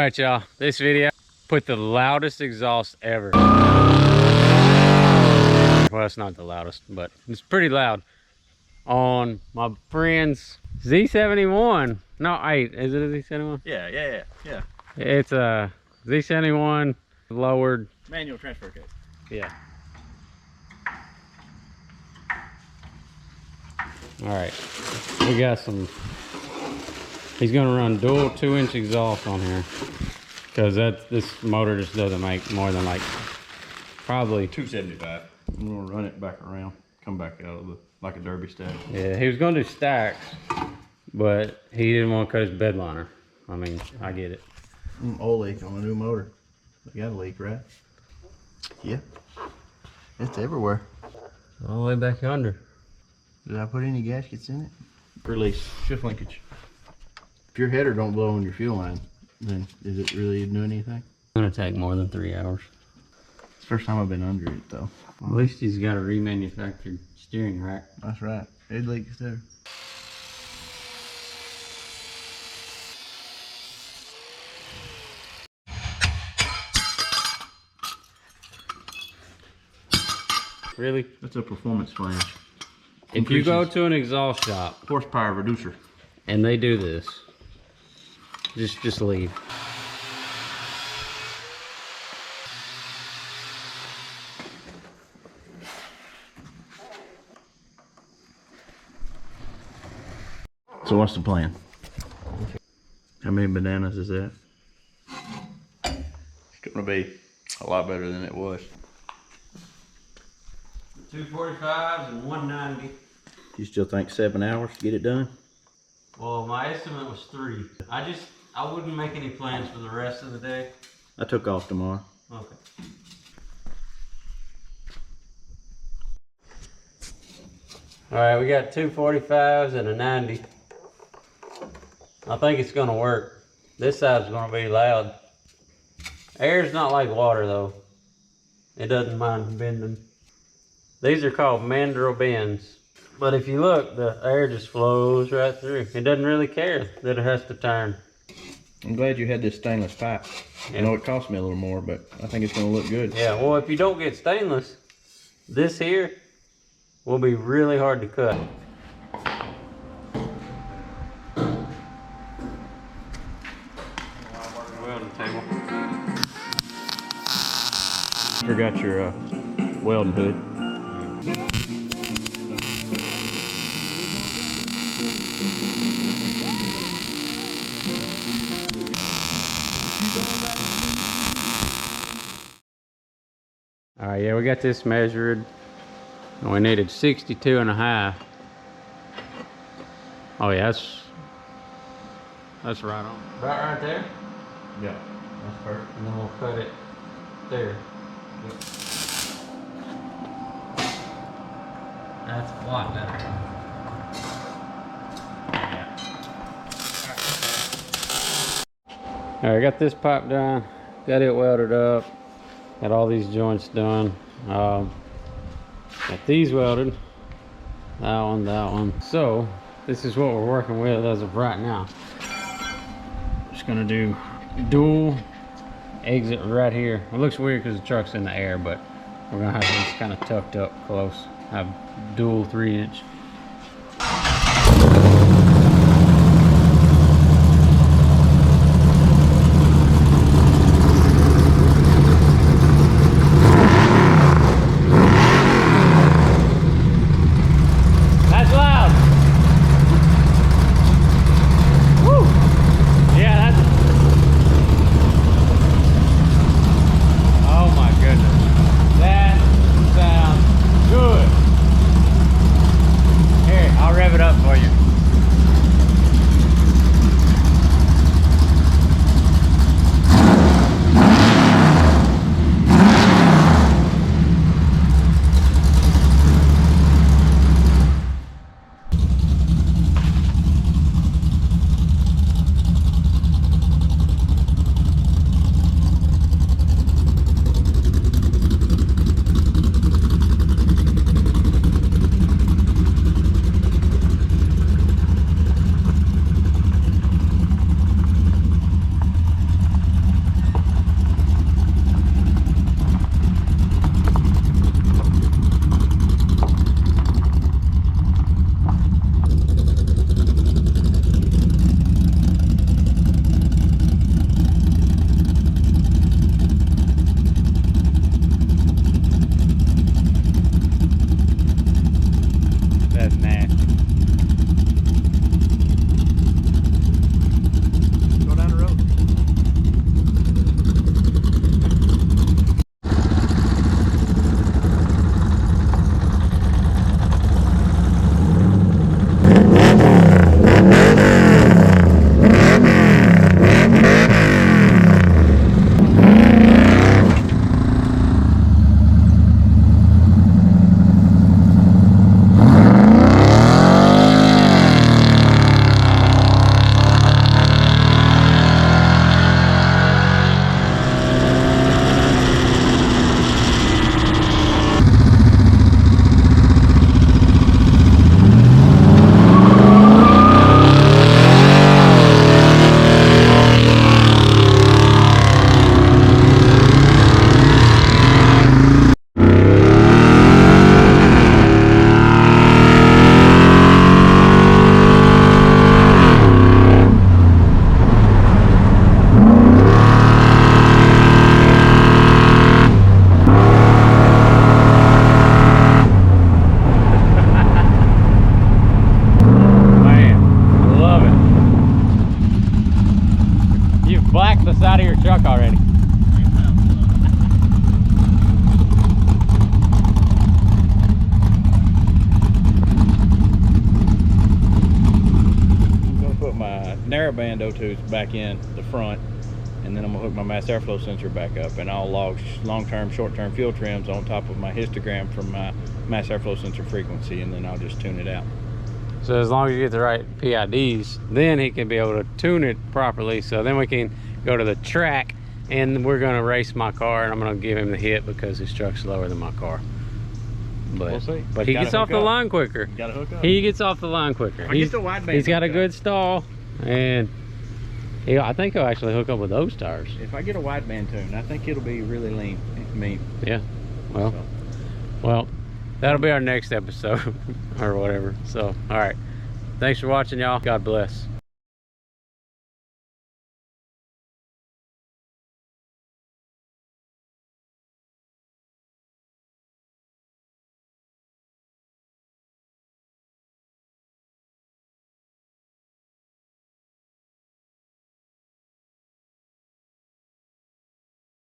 right, y'all. This video put the loudest exhaust ever. Well, it's not the loudest, but it's pretty loud. On my friend's Z71. No, 8. Is it a Z71? Yeah. It's a Z71 lowered. Manual transfer case. Yeah. All right. We got some. He's going to run dual 2-inch exhaust on here. Because this motor just doesn't make more than like probably 275. I'm gonna run it back around, come back out of the like a derby stack. Yeah, he was gonna do stacks, but he didn't want to cut his bed liner. I mean, I get it. Oil leak on a new motor. You got a leak, right? Yeah. It's everywhere. All the way back under. Did I put any gaskets in it? Release shift linkage. If your header don't blow on your fuel line, then is it really doing anything? It's gonna take more than 3 hours. It's the first time I've been under it though. At least he's got a remanufactured steering rack. That's right. It leaks too. Really? That's a performance flange. If you go to an exhaust shop, Horsepower reducer, and they do this, just leave. So what's the plan? How many bananas is that? It's gonna be a lot better than it was. 245s and 190. You still think 7 hours to get it done? Well, my estimate was 3. I wouldn't make any plans for the rest of the day. I took off tomorrow. Okay. All right, we got 245s and a 90. I think it's gonna work. This side's gonna be loud. Air's not like water though. It doesn't mind bending. These are called mandrel bends. But if you look, the air just flows right through. It doesn't really care that it has to turn. I'm glad you had this stainless pipe. I know it cost me a little more, but I think it's gonna look good. Yeah, well, if you don't get stainless, this here will be really hard to cut. Welding table. Forgot your welding hood. All right, yeah, we got this measured. And we needed 62.5. Oh yeah, that's right on. Right there? Yeah, that's perfect. And then we'll cut it there. Yep. That's a lot better. Alright, got this pipe done. Got it welded up. Got all these joints done. Got these welded. That one. So, this is what we're working with as of right now. Just gonna do dual exit right here. It looks weird because the truck's in the air, but we're gonna have these kind of tucked up close. Have dual 3-inch. band O2s back in the front, and then I'm gonna hook my mass airflow sensor back up, and I'll log long-term, short-term fuel trims on top of my histogram from my mass airflow sensor frequency, and then I'll just tune it out. So as long as you get the right PIDs, then he can be able to tune it properly. So then we can go to the track, and we're gonna race my car, and I'm gonna give him the hit because his truck's slower than my car. But, We'll see. But he gets off the line quicker. Gotta hook up. He gets off the line quicker. He's the wideband. He's got a good stall, and I think he'll actually hook up with those tires. If I get a wideband tune, I think it'll be really lean. Yeah. Well, that'll be our next episode or whatever. So, all right. Thanks for watching, y'all. God bless.